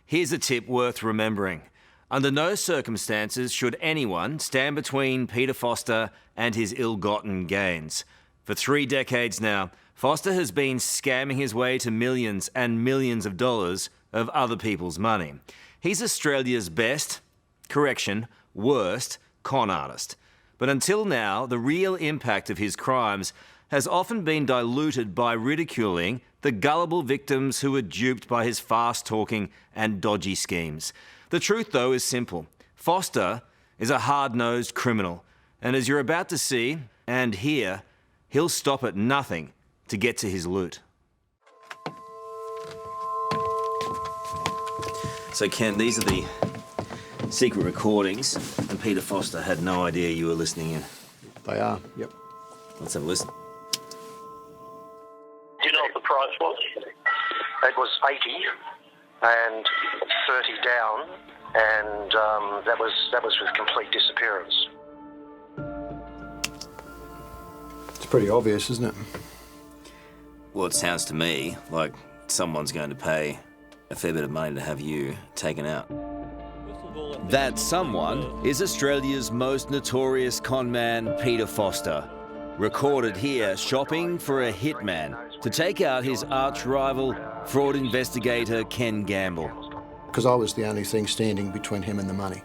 Here's a tip worth remembering. Under no circumstances should anyone stand between Peter Foster and his ill-gotten gains. For 3 decades now, Foster has been scamming his way to millions and millions of dollars of other people's money. He's Australia's worst con artist. But until now, the real impact of his crimes has often been diluted by ridiculing the gullible victims who were duped by his fast-talking and dodgy schemes. The truth, though, is simple. Foster is a hard-nosed criminal, and as you're about to see and hear, he'll stop at nothing to get to his loot. So, Ken, these are the secret recordings, and Peter Foster had no idea you were listening in. They are, yep. Let's have a listen. Do you know what the price was? It was 80 and 30 down, and that was with complete disappearance. It's pretty obvious, isn't it? Well, it sounds to me like someone's going to pay a fair bit of money to have you taken out. That someone is Australia's most notorious conman, Peter Foster. Recorded here shopping for a hitman to take out his arch-rival, fraud investigator Ken Gamble. Because I was the only thing standing between him and the money.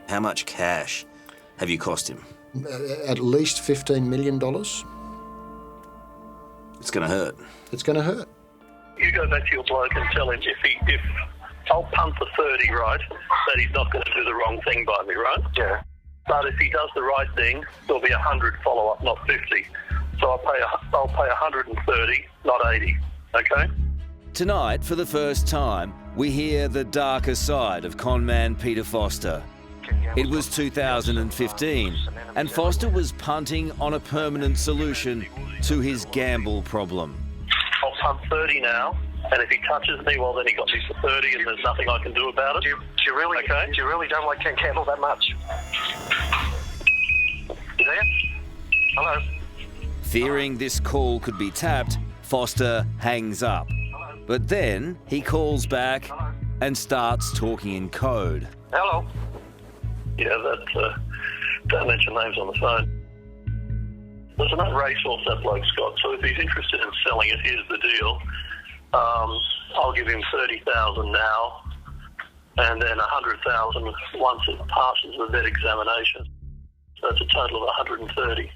How much cash have you cost him? At least $15 million. It's going to hurt. It's going to hurt. You go back to your bloke and tell him if I'll punt the 30, right, that he's not going to do the wrong thing by me, right? Yeah. But if he does the right thing, there'll be 100 follow-up, not 50. So I'll pay 130, not 80, okay? Tonight, for the first time, we hear the darker side of conman Peter Foster. It was 2015, and Foster was punting on a permanent solution to his gamble problem. I'll punt 30 now, and if he touches me, well, then he got me for 30 and there's nothing I can do about it. Do you really don't like Ken Campbell that much? You there? Hello? Fearing this call could be tapped, Foster hangs up. But then he calls back and starts talking in code. Hello? Yeah, don't mention names on the phone. There's enough racehorse that bloke's got, so if he's interested in selling it, here's the deal. I'll give him 30,000 now, and then 100,000 once it passes the vet examination. So that's a total of 130.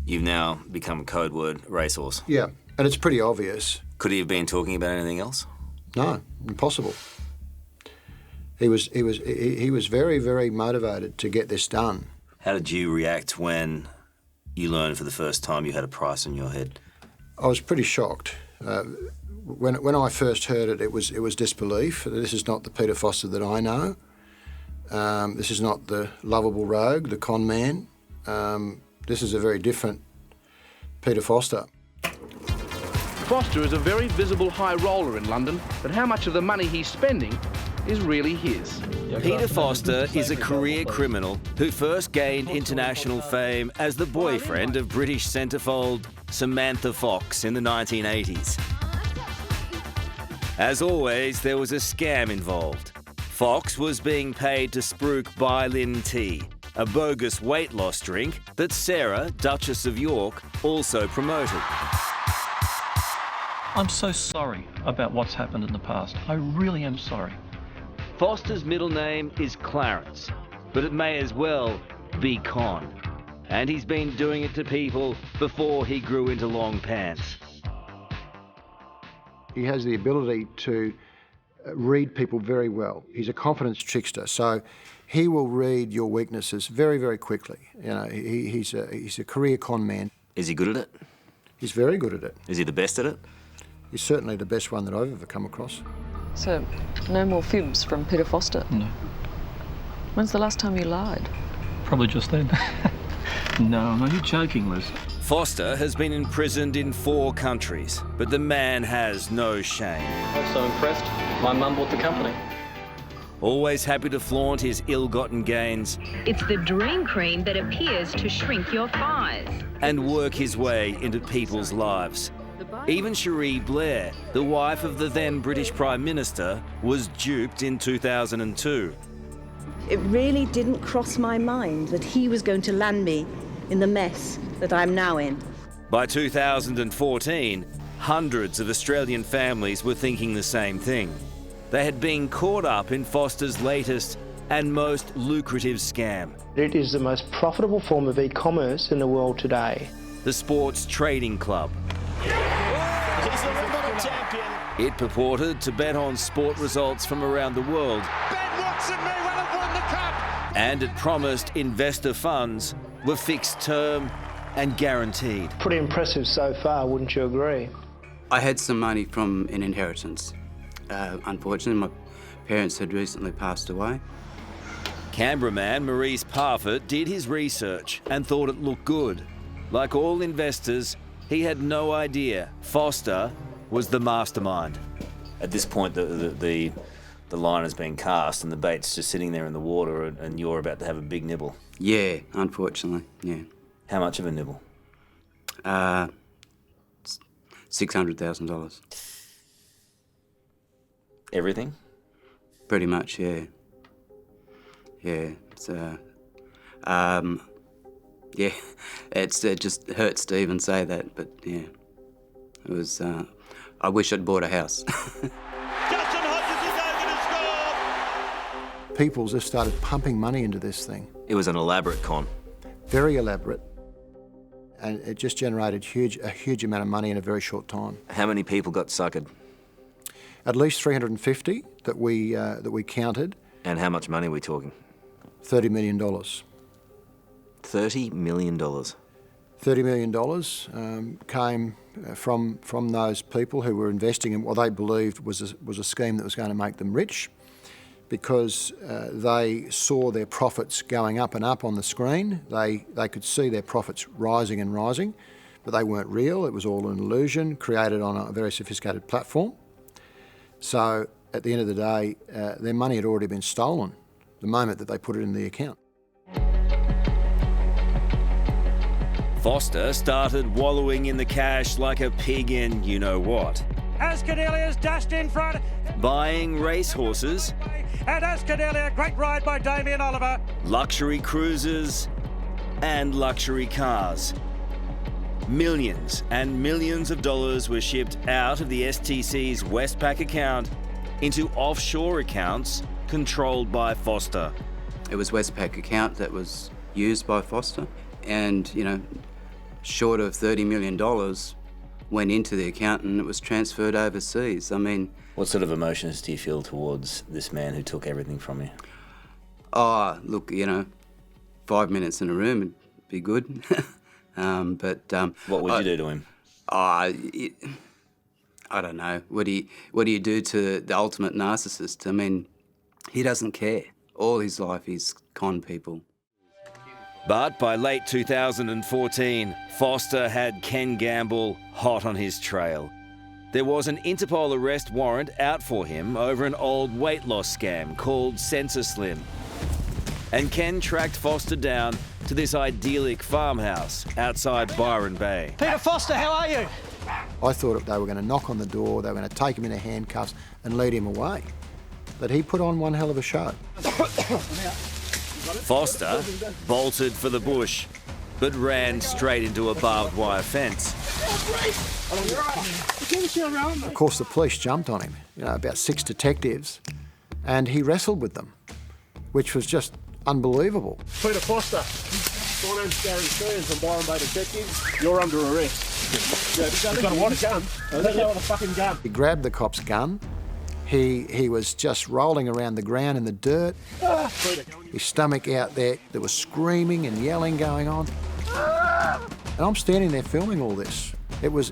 You've now become a code word racehorse. Yeah, and it's pretty obvious. Could he have been talking about anything else? No, impossible. He was very, very motivated to get this done. How did you react when you learned for the first time you had a price on your head? I was pretty shocked. When I first heard it, it was disbelief. This is not the Peter Foster that I know. This is not the lovable rogue, the con man. This is a very different Peter Foster. Foster is a very visible high roller in London, but how much of the money he's spending is really his. Peter Foster is a career criminal who first gained international fame as the boyfriend of British centrefold Samantha Fox in the 1980s. As always, there was a scam involved. Fox was being paid to spruik Bailin tea, a bogus weight loss drink that Sarah, Duchess of York, also promoted. I'm so sorry about what's happened in the past. I really am sorry. Foster's middle name is Clarence, but it may as well be Con. And he's been doing it to people before he grew into long pants. He has the ability to read people very well. He's a confidence trickster, so he will read your weaknesses very, very quickly. You know, he's a career con man. Is he good at it? He's very good at it. Is he the best at it? He's certainly the best one that I've ever come across. So, no more fibs from Peter Foster? No. When's the last time you lied? Probably just then. No, you're joking, Liz. Foster has been imprisoned in 4 countries, but the man has no shame. I was so impressed, my mum bought the company. Always happy to flaunt his ill-gotten gains. It's the dream cream that appears to shrink your thighs. And work his way into people's lives. Even Cherie Blair, the wife of the then British Prime Minister, was duped in 2002. It really didn't cross my mind that he was going to land me in the mess that I'm now in. By 2014, hundreds of Australian families were thinking the same thing. They had been caught up in Foster's latest and most lucrative scam. It is the most profitable form of e-commerce in the world today. The Sports Trading Club. He's the remote champion. It purported to bet on sport results from around the world. Ben Watson may well have won the cup. And it promised investor funds were fixed term and guaranteed. Pretty impressive so far, wouldn't you agree? I had some money from an inheritance. Unfortunately, my parents had recently passed away. Canberra man Maurice Parfitt did his research and thought it looked good. Like all investors, he had no idea Foster was the mastermind. At this point, the line has been cast and the bait's just sitting there in the water and you're about to have a big nibble. Yeah, unfortunately, yeah. How much of a nibble? $600,000. Everything? Pretty much, yeah. Yeah, it's, yeah, it just hurts to even say that, but yeah. It was, I wish I'd bought a house. People just started pumping money into this thing. It was an elaborate con. Very elaborate. And it just generated a huge amount of money in a very short time. How many people got suckered? At least 350 that we counted. And how much money are we talking? $30 million. $30 million. $30 million came from those people who were investing in what they believed was a scheme that was going to make them rich, because they saw their profits going up and up on the screen. They could see their profits rising and rising, but they weren't real. It was all an illusion created on a very sophisticated platform. So at the end of the day, their money had already been stolen the moment that they put it in the account. Foster started wallowing in the cash like a pig in you-know-what. Ascadelia's dashed in front. Buying racehorses. And Ascadelia, great ride by Damien Oliver. Luxury cruises and luxury cars. Millions and millions of dollars were shipped out of the STC's Westpac account into offshore accounts controlled by Foster. It was Westpac account that was used by Foster, and, you know, short of $30 million went into the account and it was transferred overseas. I mean... What sort of emotions do you feel towards this man who took everything from you? Oh, look, you know, 5 minutes in a room would be good. What would you do to him? I don't know. What do you do to the ultimate narcissist? I mean, he doesn't care. All his life he's conned people. But by late 2014, Foster had Ken Gamble hot on his trail. There was an Interpol arrest warrant out for him over an old weight loss scam called Sensor Slim. And Ken tracked Foster down to this idyllic farmhouse outside Byron Bay. Peter Foster, how are you? I thought they were going to knock on the door, they were going to take him into handcuffs and lead him away. But he put on one hell of a show. Foster bolted for the bush, but ran straight into a barbed wire fence. Of course, the police jumped on him, you know, about 6 detectives, and he wrestled with them, which was just unbelievable. Peter Foster, my name's Gary Stearns, I'm Byron Bay Detectives. You're under arrest. You've got a what? A gun? I think you want a fucking gun. He grabbed the cop's gun. He was just rolling around the ground in the dirt. His stomach out there was screaming and yelling going on. And I'm standing there filming all this. It was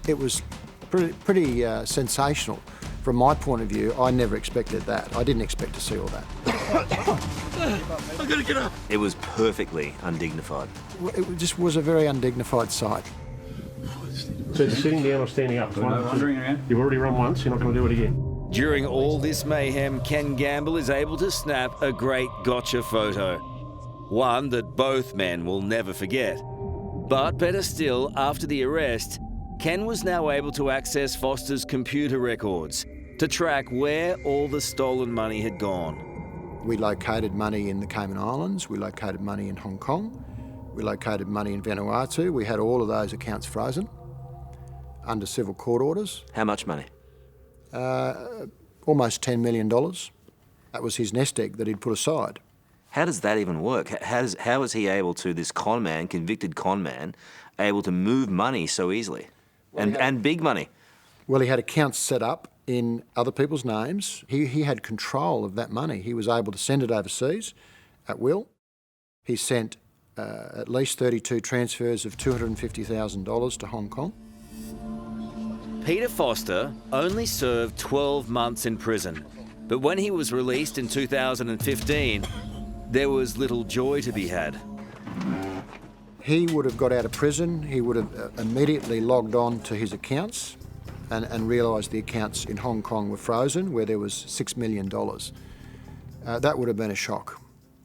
pretty sensational. From my point of view, I never expected that. I didn't expect to see all that. I'm gonna get up. It was perfectly undignified. It just was a very undignified sight. So you're sitting down or standing up? Wandering around. You've already run once, you're not going to do it again. During all this mayhem, Ken Gamble is able to snap a great gotcha photo. One that both men will never forget. But better still, after the arrest, Ken was now able to access Foster's computer records to track where all the stolen money had gone. We located money in the Cayman Islands, we located money in Hong Kong, we located money in Vanuatu. We had all of those accounts frozen under civil court orders. How much money? Almost $10 million. That was his nest egg that he'd put aside. How does that even work? How is he able to, this con man, convicted con man, able to move money so easily? And big money? Well, he had accounts set up in other people's names. He had control of that money. He was able to send it overseas at will. He sent at least 32 transfers of $250,000 to Hong Kong. Peter Foster only served 12 months in prison, but when he was released in 2015, there was little joy to be had. He would have got out of prison, he would have immediately logged on to his accounts and realised the accounts in Hong Kong were frozen, where there was $6 million. That would have been a shock.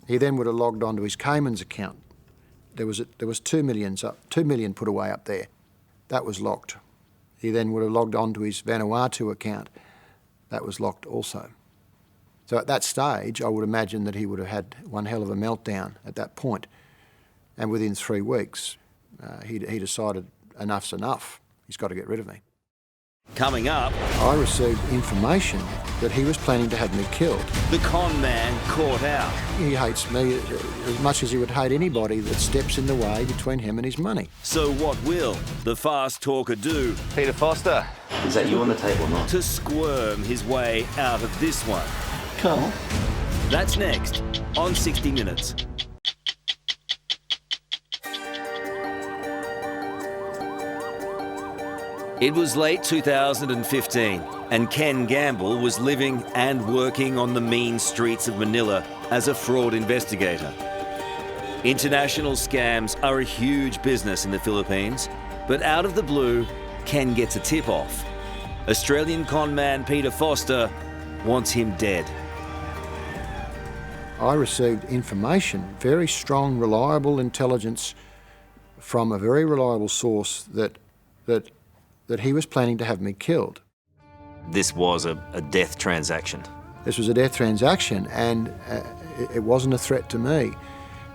He then would have logged on to his Cayman's account. There was $2 million put away up there. That was locked. He then would have logged on to his Vanuatu account. That was locked also. So at that stage, I would imagine that he would have had one hell of a meltdown at that point. And within 3 weeks, he decided enough's enough. He's got to get rid of me. Coming up, I received information that he was planning to have me killed. The con man caught out. He hates me as much as he would hate anybody that steps in the way between him and his money. So what will the fast talker do? Peter Foster. Is that you on the tape or not? To squirm his way out of this one. Carl. That's next on 60 Minutes. It was late 2015, and Ken Gamble was living and working on the mean streets of Manila as a fraud investigator. International scams are a huge business in the Philippines, but out of the blue, Ken gets a tip-off. Australian con man Peter Foster wants him dead. I received information, very strong, reliable intelligence from a very reliable source that he was planning to have me killed. This was a death transaction. This was a death transaction, and it wasn't a threat to me.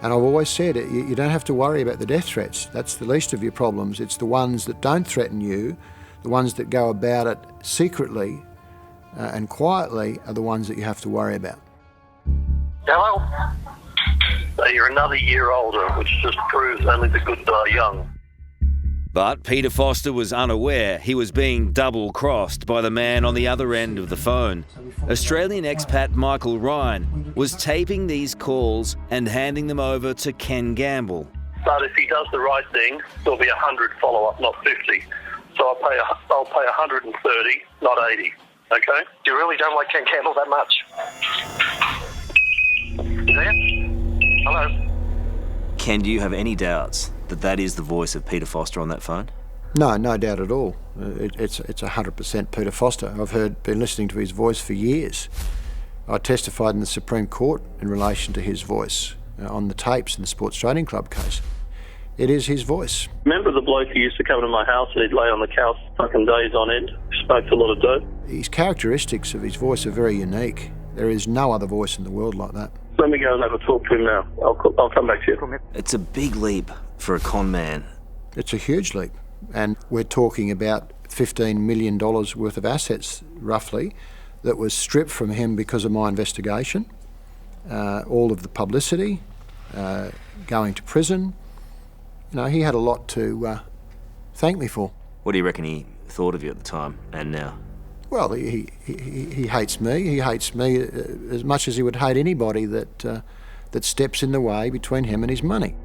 And I've always said, you don't have to worry about the death threats. That's the least of your problems. It's the ones that don't threaten you, the ones that go about it secretly and quietly are the ones that you have to worry about. Hello? So you're another year older, which just proves only the good die young. But Peter Foster was unaware he was being double-crossed by the man on the other end of the phone. Australian expat Michael Ryan was taping these calls and handing them over to Ken Gamble. But if he does the right thing, there'll be 100 follow-up, not 50. So I'll pay 130, not 80. Okay? You really don't like Ken Gamble that much? You there? Hello? Ken, do you have any doubts that that is the voice of Peter Foster on that phone? No, no doubt at all. It's 100% Peter Foster. I've been listening to his voice for years. I testified in the Supreme Court in relation to his voice on the tapes in the Sports Trading Club case. It is his voice. Remember the bloke who used to come to my house and he'd lay on the couch fucking days on end? Smoked a lot of dope. His characteristics of his voice are very unique. There is no other voice in the world like that. Let me go and have a talk to him now. I'll come back to you. It's a big leap for a con man. It's a huge leap. And we're talking about $15 million worth of assets, roughly, that was stripped from him because of my investigation. All of the publicity, going to prison. You know, he had a lot to thank me for. What do you reckon he thought of you at the time and now? Well, he hates me. He hates me as much as he would hate anybody that steps in the way between him and his money.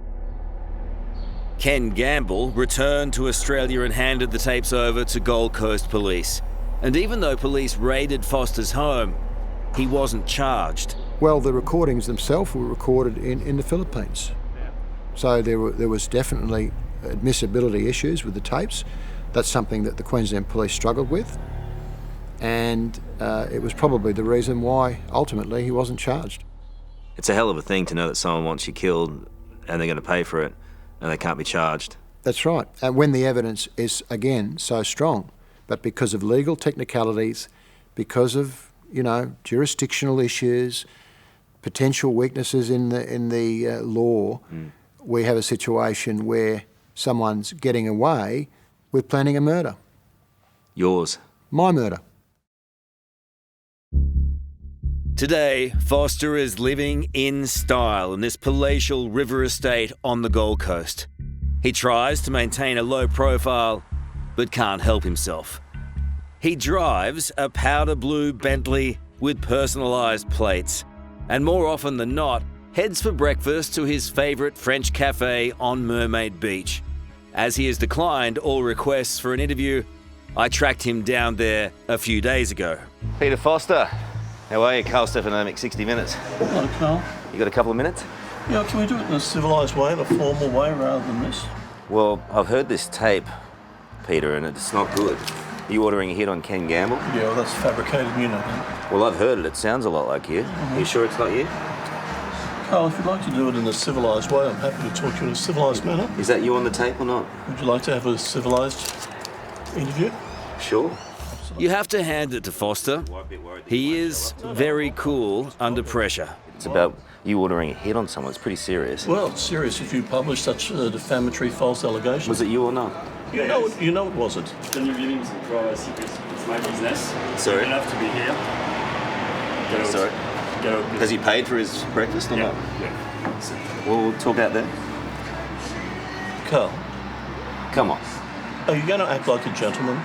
Ken Gamble returned to Australia and handed the tapes over to Gold Coast Police. And even though police raided Foster's home, he wasn't charged. Well, the recordings themselves were recorded in the Philippines. So there was definitely admissibility issues with the tapes. That's something that the Queensland Police struggled with. And it was probably the reason why, ultimately, he wasn't charged. It's a hell of a thing to know that someone wants you killed and they're going to pay for it and they can't be charged. That's right. And when the evidence is, again, so strong, but because of legal technicalities, because of, jurisdictional issues, potential weaknesses in the law, we have a situation where someone's getting away with planning a murder. Yours. My murder. Today, Foster is living in style in this palatial river estate on the Gold Coast. He tries to maintain a low profile, but can't help himself. He drives a powder blue Bentley with personalised plates, and more often than not, heads for breakfast to his favourite French cafe on Mermaid Beach. As he has declined all requests for an interview, I tracked him down there a few days ago. Peter Foster, how are you? Karl Stefanovic, 60 Minutes. Hello, Karl. You got a couple of minutes? Yeah, can we do it in a civilised way, in a formal way, rather than this? Well, I've heard this tape, Peter, and it's not good. Are you ordering a hit on Ken Gamble? Yeah, well, that's fabricated, you know that. Well, I've heard it. It sounds a lot like you. Are you sure it's not you? Karl, if you'd like to do it in a civilised way, I'm happy to talk to you in a civilised manner. Is that you on the tape or not? Would you like to have a civilised interview? Sure. You have to hand it to Foster. He is very cool under pressure. It's about you ordering a hit on someone. It's pretty serious. Well, it's serious if you publish such a defamatory false allegation. Was it you or not? You know it wasn't. Then you're giving some private secrets. It's my business. Sorry? You don't have to be here. Get out. Sorry? Get out. Has he paid for his breakfast or not? Yeah. Well, we'll talk out there. Karl. Come on. Are you going to act like a gentleman?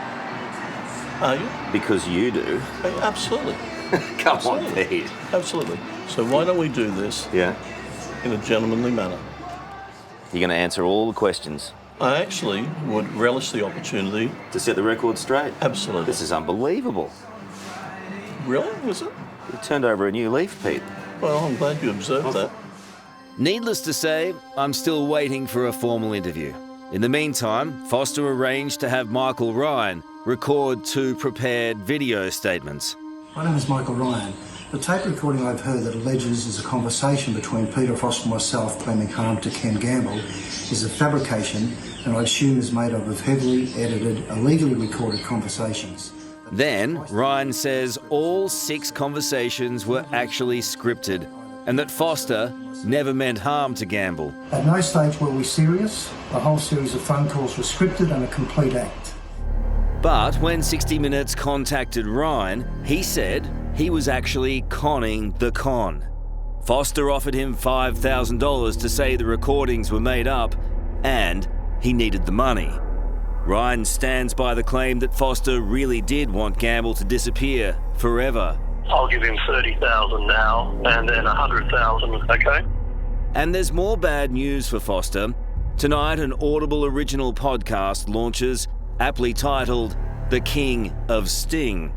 Are you? Because you do. Absolutely. Come Absolutely. on, Pete. Absolutely. So why don't we do this in a gentlemanly manner? You're going to answer all the questions. I actually would relish the opportunity to set the record straight. Absolutely. This is unbelievable. Really? Is it? You turned over a new leaf, Pete. Well, I'm glad you observed that. Needless to say, I'm still waiting for a formal interview. In the meantime, Foster arranged to have Michael Ryan record 2 prepared video statements. My name is Michael Ryan. The tape recording I've heard that alleges is a conversation between Peter Foster and myself claiming harm to Ken Gamble is a fabrication and I assume is made up of heavily edited, illegally recorded conversations. Then, Ryan says all 6 conversations were actually scripted and that Foster never meant harm to Gamble. At no stage were we serious. The whole series of phone calls were scripted and a complete act. But when 60 Minutes contacted Ryan, he said he was actually conning the con. Foster offered him $5,000 to say the recordings were made up and he needed the money. Ryan stands by the claim that Foster really did want Gamble to disappear forever. I'll give him $30,000 now and then $100,000, okay? And there's more bad news for Foster. Tonight, an Audible original podcast launches, aptly titled The King of Sting.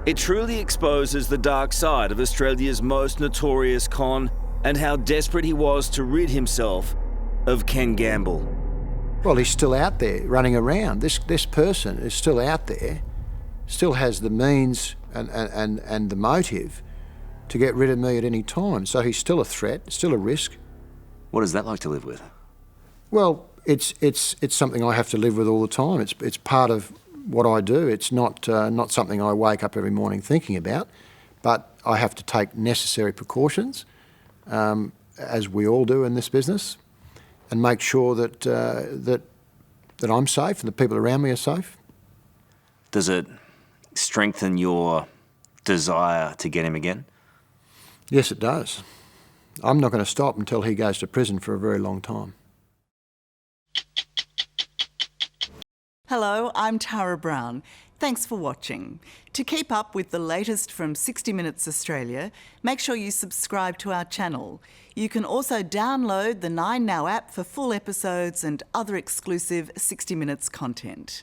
It truly exposes the dark side of Australia's most notorious con and how desperate he was to rid himself of Ken Gamble. Well, he's still out there running around. This person is still out there, still has the means and the motive to get rid of me at any time. So he's still a threat, still a risk. What is that like to live with? Well, it's something I have to live with all the time. It's part of what I do. It's not something I wake up every morning thinking about, but I have to take necessary precautions, as we all do in this business, and make sure that that I'm safe and the people around me are safe. Does it strengthen your desire to get him again? Yes, it does. I'm not going to stop until he goes to prison for a very long time. Hello, I'm Tara Brown. Thanks for watching. To keep up with the latest from 60 Minutes Australia, make sure you subscribe to our channel. You can also download the 9Now app for full episodes and other exclusive 60 Minutes content.